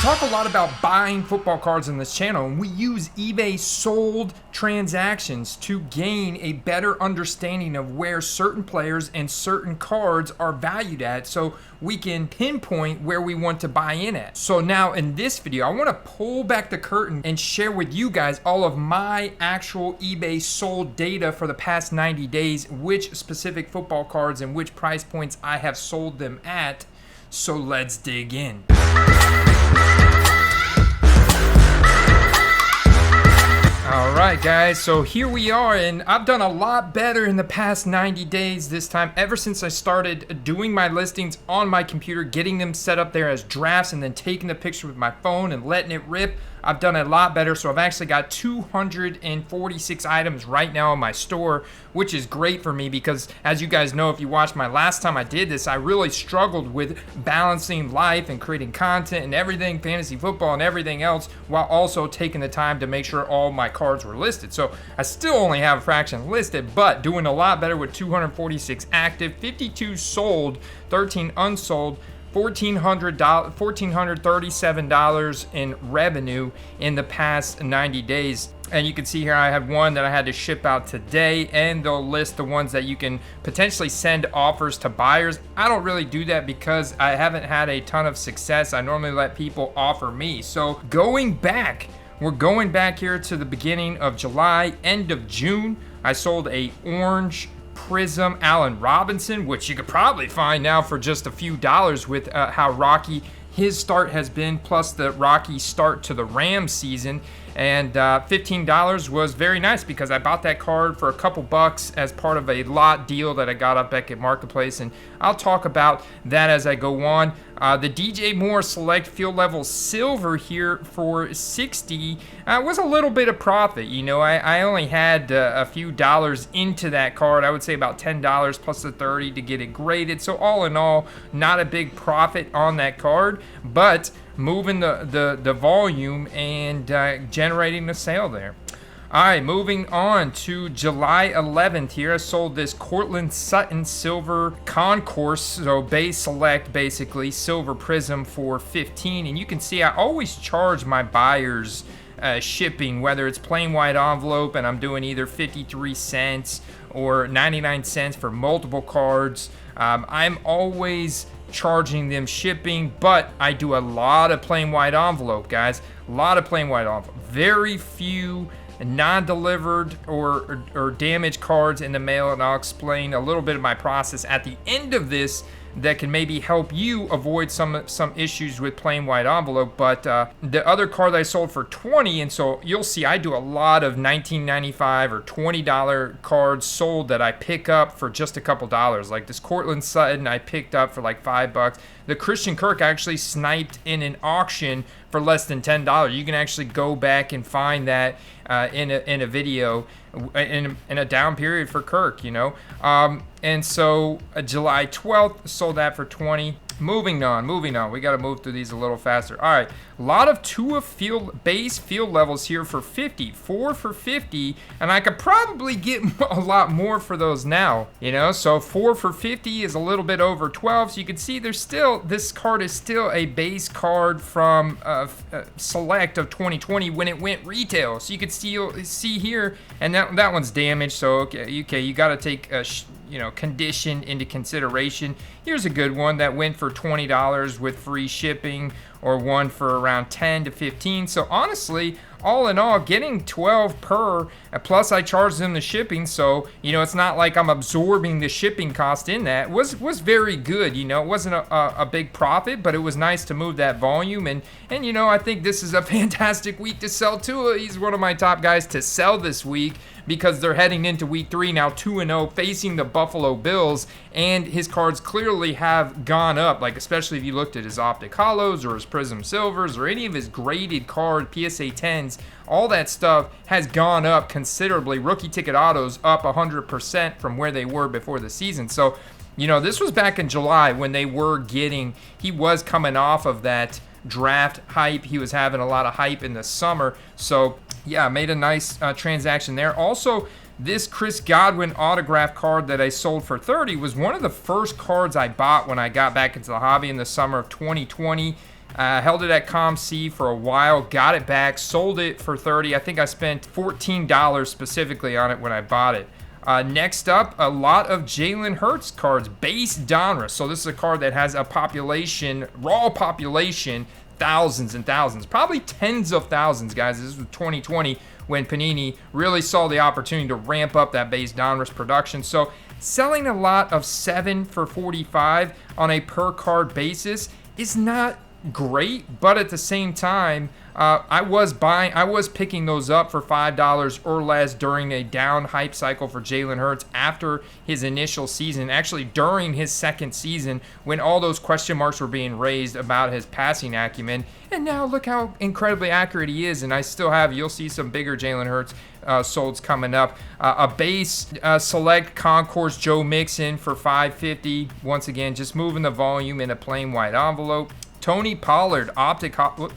talk a lot about buying football cards on this channel, and we use eBay sold transactions to gain a better understanding of where certain players and certain cards are valued at, so we can pinpoint where we want to buy in at. So now in this video, I want to pull back the curtain and share with you guys all of my actual eBay sold data for the past 90 days, which specific football cards and which price points I have sold them at. So let's dig in. Alright guys, so here we are, and I've done a lot better in the past 90 days this time, ever since I started doing my listings on my computer, getting them set up there as drafts and then taking the picture with my phone and letting it rip. I've done a lot better, so I've actually got 246 items right now in my store, which is great for me because, as you guys know, if you watched my last time I did this, I really struggled with balancing life and creating content and everything, fantasy football and everything else, while also taking the time to make sure all my cards were listed. So I still only have a fraction listed, but doing a lot better with 246 active, 52 sold, 13 unsold, $1,437 in revenue in the past 90 days. And you can see here I had one that I had to ship out today, and they'll list the ones that you can potentially send offers to buyers. I don't really do that because I haven't had a ton of success. I normally let people offer me. So we're going back here to the beginning of July, end of June. I sold a orange Prism Allen Robinson, which you could probably find now for just a few dollars with how rocky his start has been, plus the rocky start to the Rams season. And $15 was very nice because I bought that card for a couple bucks as part of a lot deal that I got up back at Marketplace, and I'll talk about that as I go on. The DJ Moore Select Field Level Silver here for $60 was a little bit of profit. You know, I only had a few dollars into that card. I would say about $10 plus the $30 to get it graded. So all in all, not a big profit on that card, but moving the volume and generating a sale there. All right, moving on to July 11th here. I sold this Cortland Sutton Silver Concourse, so base select basically, Silver Prism for $15. And you can see I always charge my buyers shipping, whether it's plain white envelope and I'm doing either 53 cents or 99 cents for multiple cards. I'm always charging them shipping, but I do a lot of plain white envelope, guys. A lot of plain white envelope. Very few non-delivered or damaged cards in the mail, and I'll explain a little bit of my process at the end of this that can maybe help you avoid some issues with plain white envelope. But the other card that I sold for $20, and so you'll see I do a lot of $19.95 or $20 cards sold that I pick up for just a couple dollars. Like this Cortland Sutton I picked up for like $5. The Christian Kirk I actually sniped in an auction for less than $10. You can actually go back and find that in a video in a down period for Kirk, you know. And so July 12th sold that for $20. Moving on. We got to move through these a little faster. All right, a lot of Tua base field levels here for $50, 4 for $50, and I could probably get a lot more for those now, you know. So 4 for $50 is a little bit over 12. So you can see this card is still a base card from Select of 2020 when it went retail. So you could see here, and that one's damaged. So okay, you got to take condition into consideration. Here's a good one that went for $20 with free shipping, or one for around 10 to 15. So honestly, all in all, getting 12 per, plus I charged them the shipping, so it's not like I'm absorbing the shipping cost in that, was very good. It wasn't a big profit, but it was nice to move that volume, and I think this is a fantastic week to sell Tua. He's one of my top guys to sell this week because they're heading into week 3 now, 2-0, facing the Buffalo Bills, and his cards clearly have gone up, like especially if you looked at his Optic Hollows or his Prism Silvers or any of his graded card PSA 10s. All that stuff has gone up considerably. Rookie ticket autos up 100% from where they were before the season. So, this was back in July when he was coming off of that draft hype. He was having a lot of hype in the summer. So, yeah, made a nice transaction there. Also, this Chris Godwin autograph card that I sold for $30 was one of the first cards I bought when I got back into the hobby in the summer of 2020. Held it at ComC for a while, got it back, sold it for 30. I think I spent $14 specifically on it when I bought it. Next up, a lot of Jalen Hurts cards, base Donruss. So this is a card that has a population, raw population, thousands and thousands, probably tens of thousands, guys. This was 2020 when Panini really saw the opportunity to ramp up that base Donruss production. So selling a lot of 7 for 45 on a per card basis is not great, but at the same time, I was picking those up for $5 or less during a down hype cycle for Jalen Hurts after his initial season, actually during his second season when all those question marks were being raised about his passing acumen. And now look how incredibly accurate he is, and I still have, you'll see some bigger Jalen Hurts solds coming up. A base select Concourse Joe Mixon for $5.50. Once again, just moving the volume in a plain white envelope. Tony Pollard Optic Hollow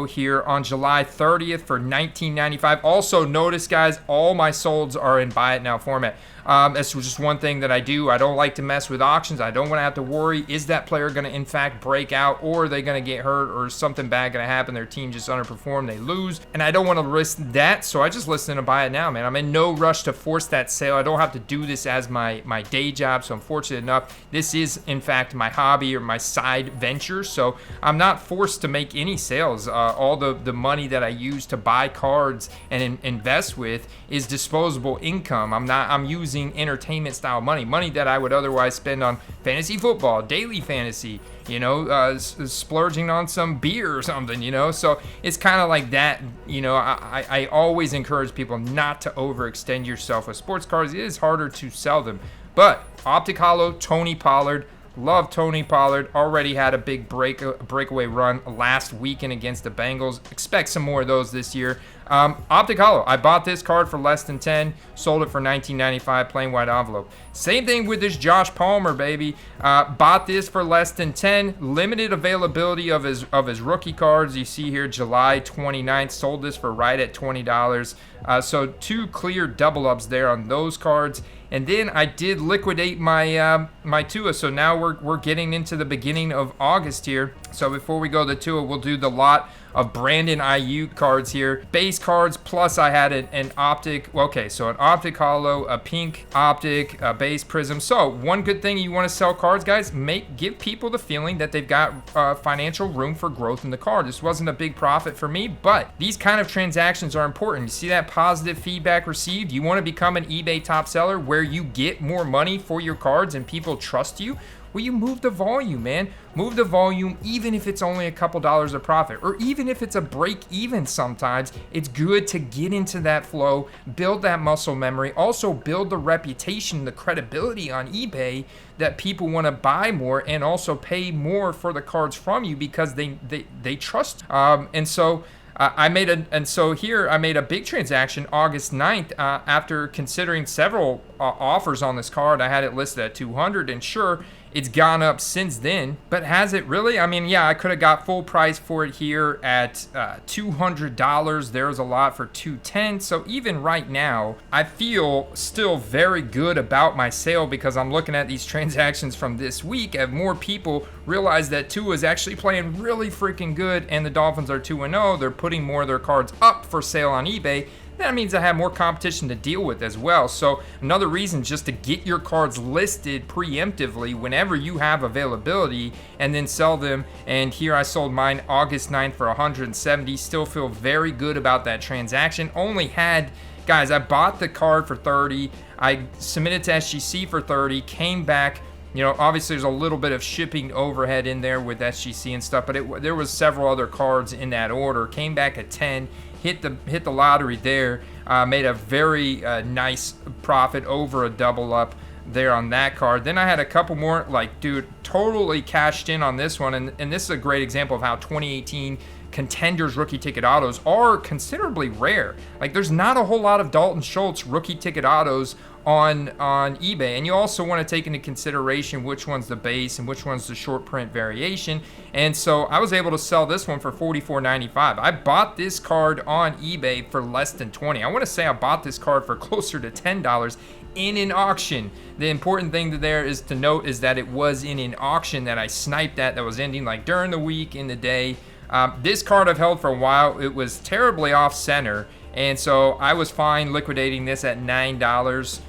here on July 30th for $19.95. Also, notice, guys, all my solds are in buy it now format. That's just one thing that I do. I don't like to mess with auctions. I don't want to have to worry, is that player going to in fact break out, or are they going to get hurt, or is something bad going to happen, their team just underperformed, they lose, and I don't want to risk that, so I just listen to buy it now, man. I'm in no rush to force that sale. I don't have to do this as my day job, so I'm fortunate enough. This is in fact my hobby or my side venture, so I'm not forced to make any sales. All the money that I use to buy cards and invest with is disposable income. I'm using entertainment style money that I would otherwise spend on fantasy football, daily fantasy, splurging on some beer or something, so it's kind of like that. I always encourage people not to overextend yourself with sports cards. It is harder to sell them. But Optic Hollow, Tony Pollard. Love Tony Pollard. Already had a big breakaway run last weekend against the Bengals. Expect some more of those this year. Optic Hollow. I bought this card for less than 10. Sold it for $19.95. Plain white envelope. Same thing with this Josh Palmer, baby. Bought this for less than 10. Limited availability of his rookie cards. You see here, July 29th. Sold this for right at $20. So 2 clear double ups there on those cards. And then I did liquidate my my Tua, so now we're getting into the beginning of August here. So before we go to Tua, we'll do the lot of Brandon Ayuk cards here. Base cards, plus I had an optic, so an optic hollow, a pink optic, a base prism. So one good thing you want to sell cards, guys, give people the feeling that they've got financial room for growth in the card. This wasn't a big profit for me, but these kind of transactions are important. You see that positive feedback received? You want to become an eBay top seller where you get more money for your cards and people trust you? Well, you move the volume, man. Move the volume, even if it's only a couple dollars of profit, or even if it's a break even sometimes. It's good to get into that flow, build that muscle memory, also build the reputation, the credibility on eBay that people want to buy more and also pay more for the cards from you because they trust. I made a big transaction August 9th after considering several offers on this card. I had it listed at 200, and sure, it's gone up since then, but has it really? I mean, yeah, I could have got full price for it here at $200. There's a lot for $210. So even right now, I feel still very good about my sale because I'm looking at these transactions from this week as more people realize that Tua is actually playing really freaking good and the Dolphins are 2-0. They're putting more of their cards up for sale on eBay. That means I have more competition to deal with as well. So another reason just to get your cards listed preemptively whenever you have availability and then sell them. And here I sold mine August 9th for $170. Still feel very good about that transaction. Guys, I bought the card for $30. I submitted to SGC for $30, came back. Obviously there's a little bit of shipping overhead in there with SGC and stuff, but there was several other cards in that order. Came back at 10. Hit the lottery there, made a very nice profit over a double up there on that card. Then I had a couple more, totally cashed in on this one, and this is a great example of how 2018 contenders rookie ticket autos are considerably rare. There's not a whole lot of Dalton Schultz rookie ticket autos on eBay. And you also want to take into consideration which one's the base and which one's the short print variation. And so I was able to sell this one for $44.95. I bought this card on eBay for less than $20. I want to say I bought this card for closer to $10 in an auction. The important thing there is to note is that it was in an auction that I sniped at, that was ending like during the week, in the day. This card I've held for a while. It was terribly off center, and so I was fine liquidating this at $9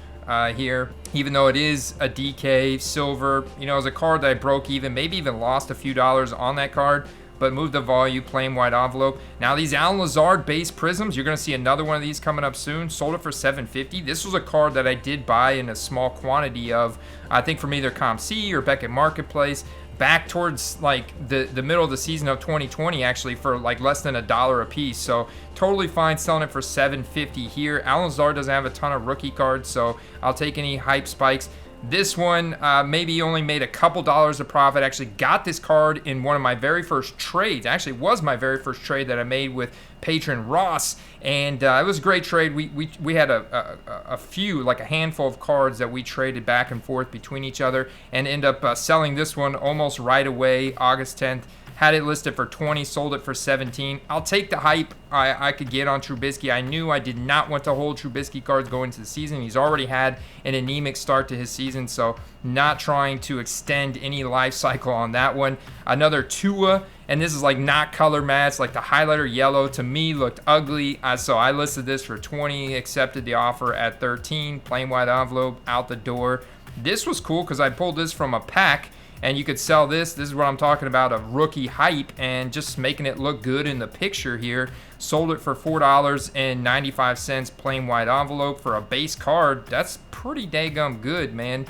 here, even though it is a DK silver. You know, it was a card that I broke even, maybe even lost a few dollars on that card, but moved the volume, plain white envelope. Now these Alan Lazard base prisms, you're gonna see another one of these coming up soon. Sold it for $7.50. This was a card that I did buy in a small quantity of, I think from either ComC or Beckett Marketplace, back towards like the middle of the season of 2020, actually, for like less than $1 a piece. So totally fine selling it for $7.50 here. Alan Lazard doesn't have a ton of rookie cards, so I'll take any hype spikes. This one maybe only made a couple dollars of profit. Actually got this card in one of my very first trades. Actually was my very first trade that I made with patron Ross, and it was a great trade. We had a few, like a handful of cards that we traded back and forth between each other, and end up selling this one almost right away, August 10th. Had it listed for 20, sold it for 17. I'll take the hype I could get on Trubisky. I knew I did not want to hold Trubisky cards going into the season. He's already had an anemic start to his season, so not trying to extend any life cycle on that one. Another Tua, and this is like not color matched, like the highlighter yellow to me looked ugly, so I listed this for 20, accepted the offer at 13, plain white envelope, out the door. This was cool because I pulled this from a pack, and you could sell this. This is what I'm talking about, of rookie hype, and just making it look good in the picture here. Sold it for $4.95, plain white envelope for a base card. That's pretty daggum good, man.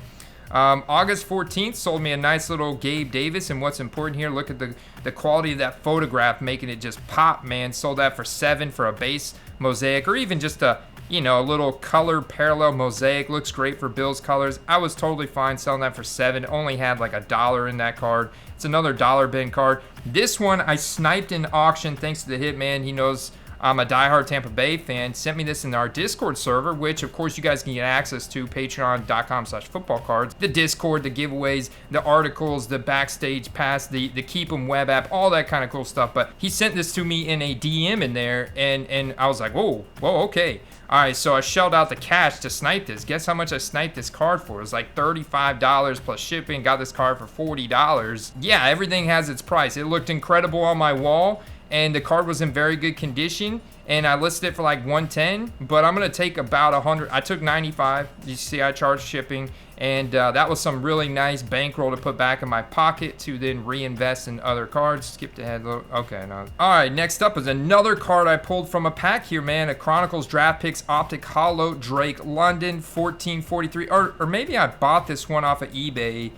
August 14th sold me a nice little Gabe Davis, and what's important here, look at the quality of that photograph, making it just pop, man. Sold that for $7 for a base mosaic, or even just a, you know, a little color parallel mosaic. Looks great for Bills colors. I was totally fine selling that for $7. Only had like $1 in that card. It's another dollar bin card. This one I sniped in auction thanks to the Hitman. He knows I'm a diehard Tampa Bay fan. Sent me this in our Discord server, which of course you guys can get access to, patreon.com/footballcards. The Discord, the giveaways, the articles, the backstage pass, the Keep 'em web app, all that kind of cool stuff. But he sent this to me in a DM in there, and I was like, whoa, okay. All right, so I shelled out the cash to snipe this. Guess how much I sniped this card for? It was like $35 plus shipping. Got this card for $40. Yeah, everything has its price. It looked incredible on my wall, and the card was in very good condition, and I listed it for like $110, but I'm gonna take about $100. I took $95. You see, I charged shipping, and that was some really nice bankroll to put back in my pocket to then reinvest in other cards. Skipped ahead. Okay, no. All right, next up is another card I pulled from a pack here, man. A Chronicles Draft Picks Optic Hollow Drake London 1443, or maybe I bought this one off of eBay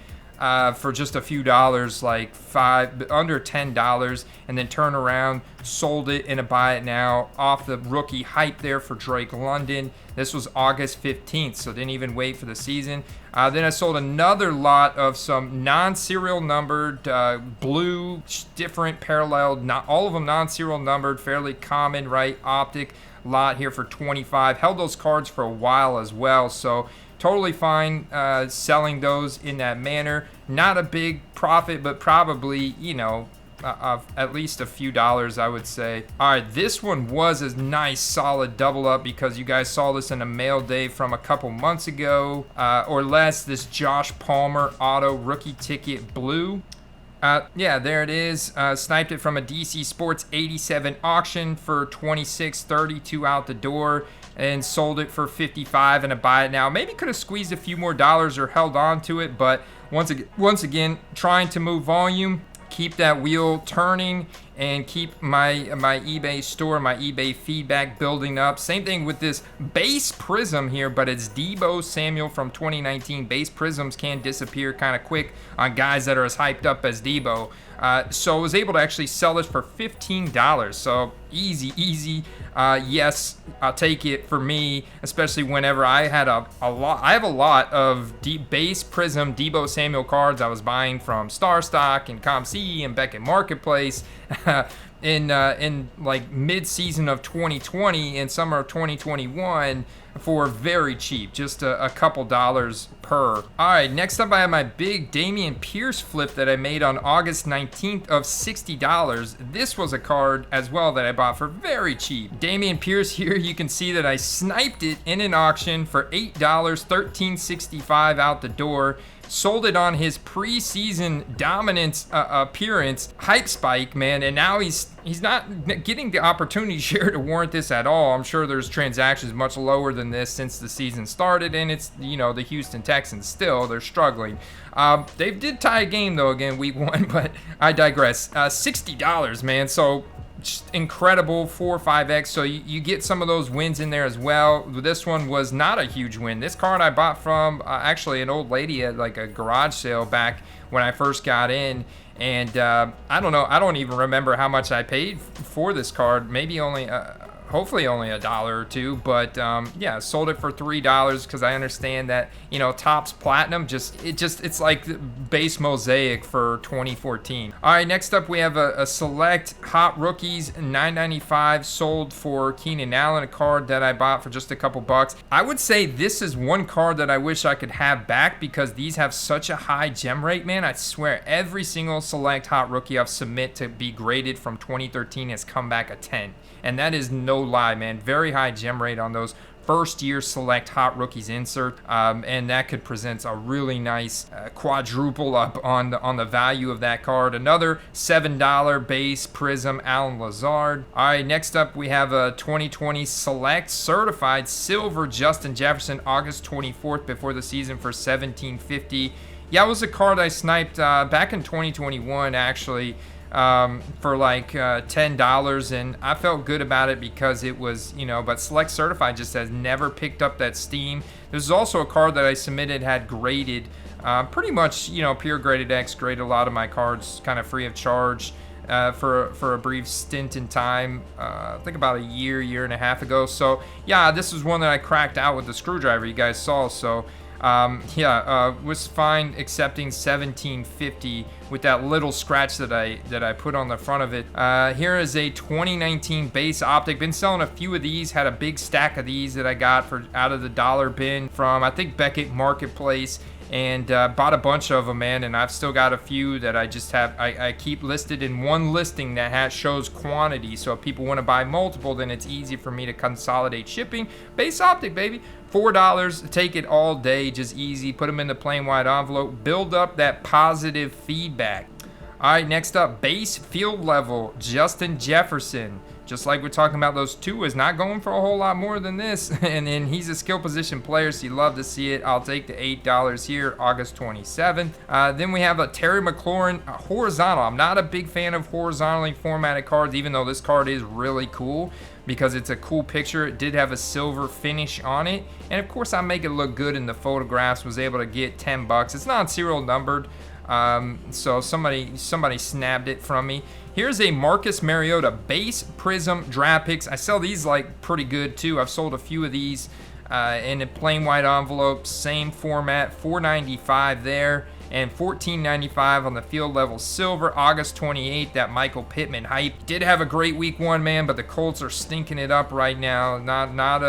for just a few dollars, like under $10, and then turn around, sold it in a buy it now off the rookie hype there for Drake London. This was August 15th, so didn't even wait for the season. Then I sold another lot of some non-serial numbered blue, different paralleled, not all of them non-serial numbered, fairly common, right, optic lot here for $25. Held those cards for a while as well, so totally fine selling those in that manner. Not a big profit, but probably, you know, at least a few dollars, I would say. All right, this one was a nice solid double up because you guys saw this in a mail day from a couple months ago or less. This Josh Palmer auto rookie ticket blue. Yeah, there it is. Sniped it from a DC Sports 87 auction for $26.32 out the door, and sold it for $55 and a buy it now. Maybe could have squeezed a few more dollars or held on to it, but once again, trying to move volume, keep that wheel turning, and keep my eBay store, my eBay feedback building up. Same thing with this base prism here, but it's Deebo Samuel from 2019. Base prisms can disappear kind of quick on guys that are as hyped up as Deebo. So I was able to actually sell this for $15. So easy. Yes, I'll take it for me, especially whenever I had a lot. I have a lot of base prism Deebo Samuel cards I was buying from Star Stock and ComC and Beckett Marketplace in like mid-season of 2020 and summer of 2021. for very cheap, just a couple dollars per. All right, next up I have my big Dameon Pierce flip that I made on August 19th of $60. This was a card as well that I bought for very cheap. Dameon Pierce here, you can see that I sniped it in an auction for $8, $13.65 out the door. Sold it on his preseason dominance appearance, hype spike, man, and now he's not getting the opportunity share to warrant this at all. I'm sure there's transactions much lower than this since the season started, and it's, you know, the Houston Texans still, they're struggling. They did tie a game though, again, week 1, but I digress. $60, man, so just incredible 4 or 5x, so you get some of those wins in there as well. This one was not a huge win. This card I bought from actually an old lady at like a garage sale back when I first got in, and I don't know, I don't even remember how much I paid for this card. Maybe only hopefully only $1 or $2, but yeah, sold it for $3 because I understand that, you know, Topps Platinum it's like base mosaic for 2014. All right, next up we have a select Hot Rookies $9.95 sold for Keenan Allen, a card that I bought for just a couple bucks. I would say this is one card that I wish I could have back because these have such a high gem rate, man. I swear every single select Hot Rookie I've submit to be graded from 2013 has come back a 10. And that is no lie, man. Very high gem rate on those first year select Hot Rookies insert, and that could present a really nice quadruple up on the value of that card. Another $7 base Prism Alan Lazard. All right, next up we have a 2020 select certified silver Justin Jefferson August 24th before the season for $17.50. Yeah, it was a card I sniped back in 2021 actually. For like $10, and I felt good about it because it was, you know, but Select Certified just has never picked up that steam. There's also a card that I submitted had graded, pretty much, you know, pure graded X, graded a lot of my cards kind of free of charge for a brief stint in time, I think about a year and a half ago. So yeah, this was one that I cracked out with the screwdriver you guys saw, so was fine accepting $17.50 with that little scratch that I put on the front of it. Here is a 2019 base optic. Been selling a few of these. Had a big stack of these that I got for out of the dollar bin from I think Beckett Marketplace. And bought a bunch of them, man, and I've still got a few that I just have, I keep listed in one listing that shows quantity, so if people want to buy multiple, then it's easy for me to consolidate shipping. Base optic, baby, $4, take it all day, just easy, put them in the plain white envelope, build up that positive feedback. All right, next up, base field level, Justin Jefferson. Just like we're talking about, those two is not going for a whole lot more than this. And then he's a skill position player, so you love to see it. I'll take the $8 here, August 27th. Then we have a Terry McLaurin horizontal. I'm not a big fan of horizontally formatted cards, even though this card is really cool because it's a cool picture. It did have a silver finish on it. And of course, I make it look good in the photographs. Was able to get $10. It's not serial numbered. So somebody snapped it from me. Here's a Marcus Mariota base Prism draft picks. I sell these like pretty good too. I've sold a few of these in a plain white envelope, same format, $4.95 there, and $14.95 on the field level silver. August 28th, that Michael Pittman hype. Did have a great week 1, man, but the Colts are stinking it up right now. Not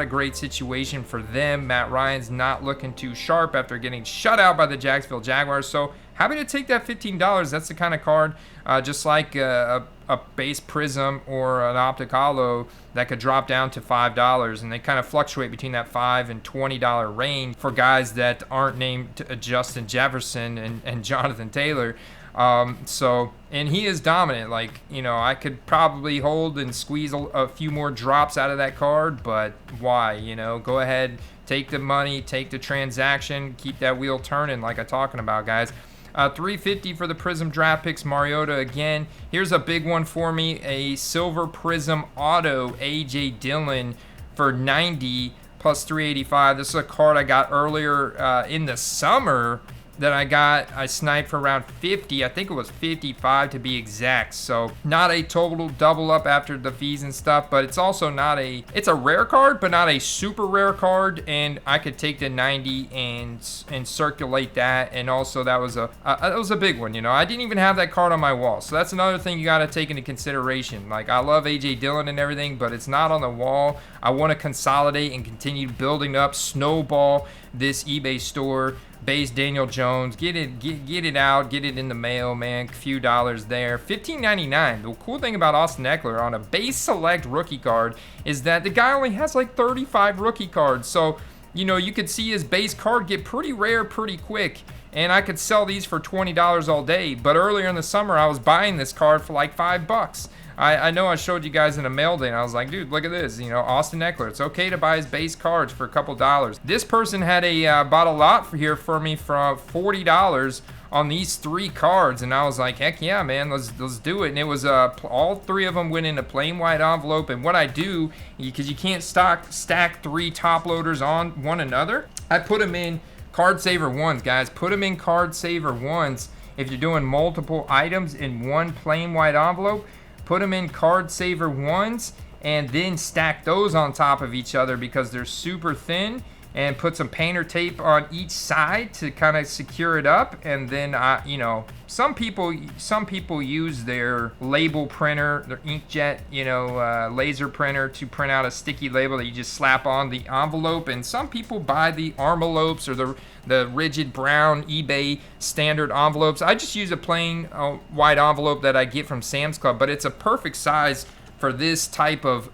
a great situation for them. Matt Ryan's not looking too sharp after getting shut out by the Jacksonville Jaguars. So happy to take that $15. That's the kind of card, just like a base Prism or an optic alot, that could drop down to $5, and they kind of fluctuate between that $5 and $20 range for guys that aren't named Justin Jefferson and Jonathan Taylor. And he is dominant. Like, you know, I could probably hold and squeeze a few more drops out of that card, but why? You know, go ahead, take the money, take the transaction, keep that wheel turning like I'm talking about, guys. $3.50 for the Prism draft picks, Mariota again. Here's a big one for me, a Silver Prism Auto A.J. Dillon for $90 plus $3.85. This is a card I got earlier in the summer, that I got, I sniped for around 50. I think it was 55 to be exact. So not a total double up after the fees and stuff, but it's also not a, it's a rare card, but not a super rare card. And I could take the 90 and circulate that. And also that was a big one. You know, I didn't even have that card on my wall. So that's another thing you got to take into consideration. Like, I love AJ Dillon and everything, but it's not on the wall. I want to consolidate and continue building up, snowball this eBay store. Base Daniel Jones, get it out, get it in the mail, man. A few dollars there. $15.99. The cool thing about Austin Eckler on a base select rookie card is that the guy only has like 35 rookie cards. So, you know, you could see his base card get pretty rare pretty quick. And I could sell these for $20 all day. But earlier in the summer, I was buying this card for like $5. I know I showed you guys in a mail day, and I was like, dude, look at this. You know, Austin Eckler. It's okay to buy his base cards for a couple dollars. This person had bought a lot here for me for $40 on these 3 cards, and I was like, heck yeah, man, let's do it. And it was all 3 of them went in a plain white envelope. And what I do, because you can't stack 3 top loaders on one another, I put them in card saver ones, guys. Put them in card saver ones. If you're doing multiple items in one plain white envelope, put them in card saver ones and then stack those on top of each other because they're super thin, and put some painter tape on each side to kind of secure it up. And then you know, some people use their label printer, their inkjet, you know, laser printer to print out a sticky label that you just slap on the envelope. And some people buy the envelopes or the rigid brown eBay standard envelopes. I just use a plain white envelope that I get from Sam's Club, but it's a perfect size for this type of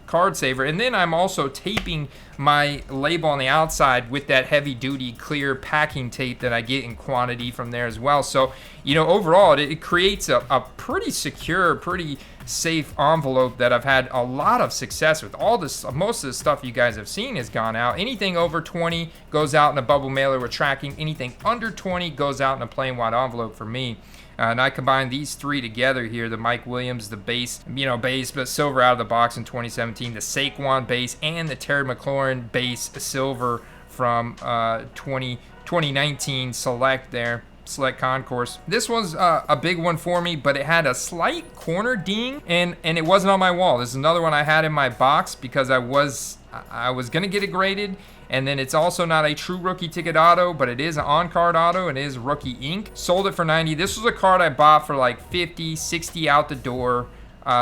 card saver. And then I'm also taping my label on the outside with that heavy duty clear packing tape that I get in quantity from there as well. So, you know, overall it creates a pretty secure, pretty safe envelope that I've had a lot of success with. All this, most of the stuff you guys have seen has gone out. Anything over 20 goes out in a bubble mailer with tracking. Anything under 20 goes out in a plain white envelope for me. And I combined these 3 together here, the Mike Williams, the base, but silver out of the box in 2017, the Saquon base, and the Terry McLaurin base silver from 2019 select concourse. This was a big one for me, but it had a slight corner ding, and it wasn't on my wall. This is another one I had in my box because I was gonna get it graded. And then it's also not a true rookie ticket auto, but it is an on-card auto, and it is rookie ink. Sold it for 90. This was a card I bought for like 50, 60 out the door.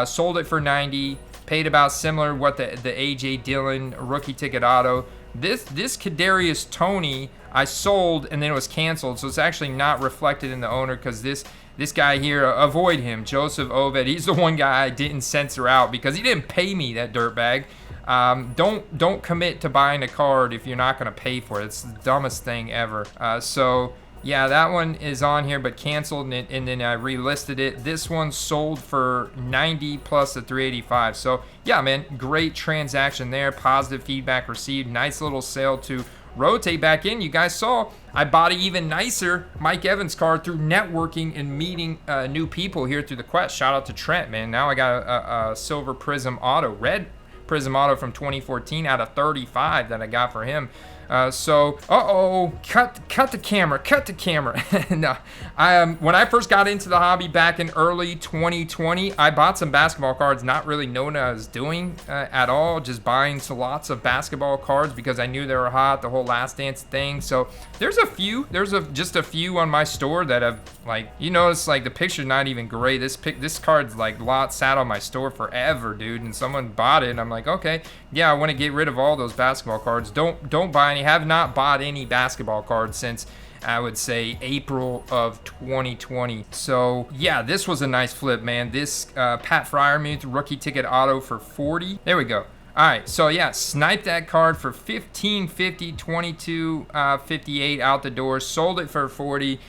Sold it for 90. Paid about similar what the AJ Dillon rookie ticket auto. This Kadarius Toney I sold, and then it was canceled, so it's actually not reflected in the owner because this guy here, avoid him, Joseph Oved. He's the one guy I didn't censor out because he didn't pay me, that dirtbag. Don't commit to buying a card if you're not going to pay for it. It's the dumbest thing ever. So yeah, that one is on here but canceled, and then I relisted it. This one sold for 90 plus the 385. So yeah, man, great transaction there. Positive feedback received. Nice little sale to rotate back in. You guys saw I bought an even nicer Mike Evans card through networking and meeting new people here through the quest. Shout out to Trent, man. Now I got a silver prism auto, red prism auto from 2014 out of 35 that I got for him. Cut the camera. No, when I first got into the hobby back in early 2020, I bought some basketball cards, not really knowing what I was doing at all, just buying lots of basketball cards because I knew they were hot, the whole Last Dance thing. So there's just a few on my store that have, like, you notice, like, the picture's not even great. This card's like sat on my store forever, dude, and someone bought it, and I'm like, okay, yeah, I want to get rid of all those basketball cards. Don't buy any. Have not bought any basketball cards since, I would say, April of 2020. So yeah, this was a nice flip, man. This Pat Freiermuth rookie ticket auto for 40. There we go. All right, so yeah, sniped that card for $15.50, $22.58 out the door. Sold it for 40.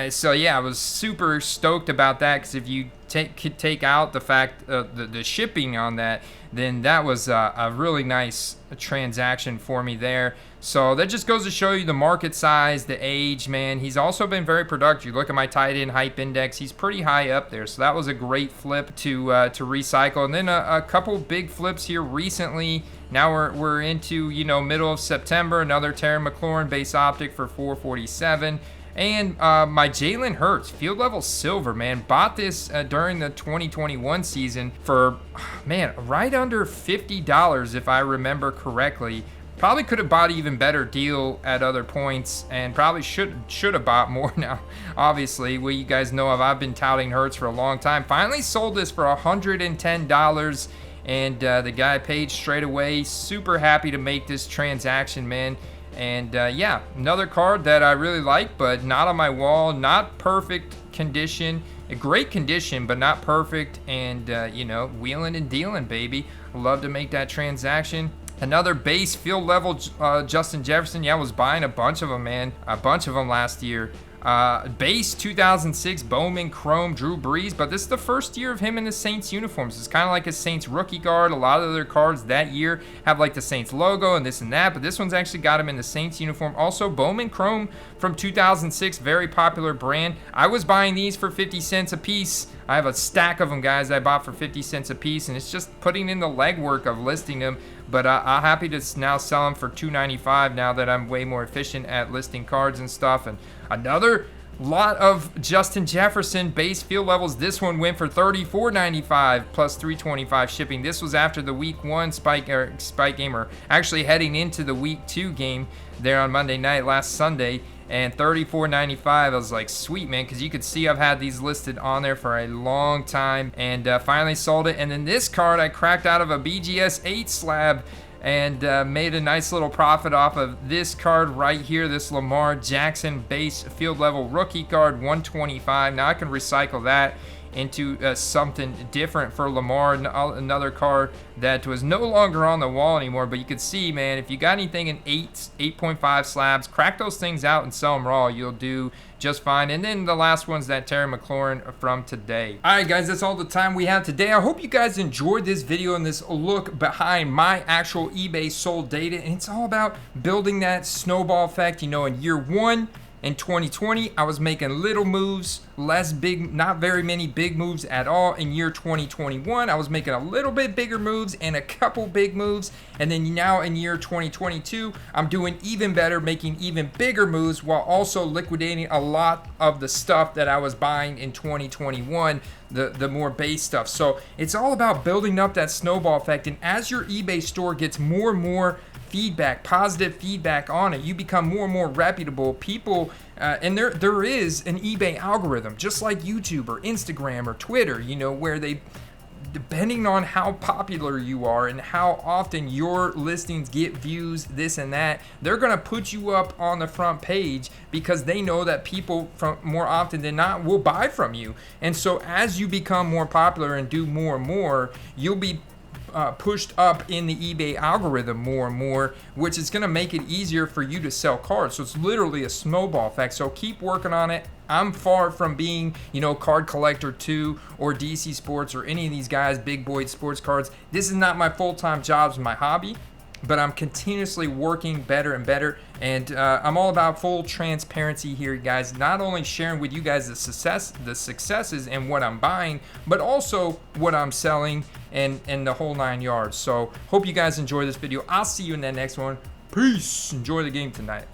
So yeah, I was super stoked about that because if you take out the fact the shipping on that, then that was a really nice transaction for me there. So that just goes to show you the market size, the age, man. He's also been very productive. You look at my tight end hype index, he's pretty high up there. So that was a great flip to recycle. And then a couple big flips here recently. Now we're into, middle of September. Another Terry McLaurin base optic for $447. And my Jalen Hurts, field level silver, man. Bought this during the 2021 season for, man, right under $50 if I remember correctly. Probably could have bought an even better deal at other points, and probably should have bought more now. Obviously, well, you guys know I've been touting Hurts for a long time. Finally sold this for $110, and the guy paid straight away. Super happy to make this transaction, man. And yeah, another card that I really like, but not on my wall. Not perfect condition. A great condition, but not perfect. And you know, wheeling and dealing, baby. Love to make that transaction. Another base field level Justin Jefferson. Yeah, I was buying a bunch of them, man. A bunch of them last year. Base 2006 Bowman Chrome Drew Brees, but this is the first year of him in the Saints uniforms. It's kind of like a Saints rookie card. A lot of their cards that year have like the Saints logo and this and that, but this one's actually got him in the Saints uniform. Also, Bowman Chrome from 2006, very popular brand. I was buying these for 50 cents a piece. I have a stack of them, guys, I bought for 50 cents a piece, and it's just putting in the legwork of listing them. But I'm happy to now sell them for $2.95 now that I'm way more efficient at listing cards and stuff. And another lot of Justin Jefferson base field levels. This one went for $34.95 plus $3.25 shipping. This was after the week 1 spike game, or actually heading into the week 2 game there on Monday night last Sunday. And $34.95, I was like, sweet, man, because you could see I've had these listed on there for a long time, and finally sold it. And then this card I cracked out of a BGS 8 slab and made a nice little profit off of this card right here, this Lamar Jackson base field level rookie card, $125. Now I can recycle that into something different for Lamar, another card that was no longer on the wall anymore. But you can see, man, if you got anything in 8.5 slabs, crack those things out and sell them raw. You'll do just fine. And then the last one's that Terry McLaurin from today. All right, guys, that's all the time we have today. I hope you guys enjoyed this video and this look behind my actual eBay sold data. And it's all about building that snowball effect. You know, in year 1, in 2020, I was making little moves, less big, not very many big moves at all. In year 2021, I was making a little bit bigger moves and a couple big moves. And then now in year 2022, I'm doing even better, making even bigger moves while also liquidating a lot of the stuff that I was buying in 2021, the more base stuff. So it's all about building up that snowball effect. And as your eBay store gets more and more feedback, positive feedback on it, you become more and more reputable. People, and there is an eBay algorithm, just like YouTube or Instagram or Twitter, you know, where they, depending on how popular you are and how often your listings get views, this and that, they're gonna put you up on the front page because they know that people from more often than not will buy from you. And so as you become more popular and do more and more, you'll be pushed up in the eBay algorithm more and more, which is going to make it easier for you to sell cards. So it's literally a snowball effect. So keep working on it. I'm far from being, you know, Card Collector 2 or DC Sports or any of these guys, big boy sports cards. This is not my full-time job, it's my hobby, but I'm continuously working better and better. And I'm all about full transparency here, guys. Not only sharing with you guys the successes and what I'm buying, but also what I'm selling and the whole 9 yards. So hope you guys enjoy this video. I'll see you in that next one. Peace. Enjoy the game tonight.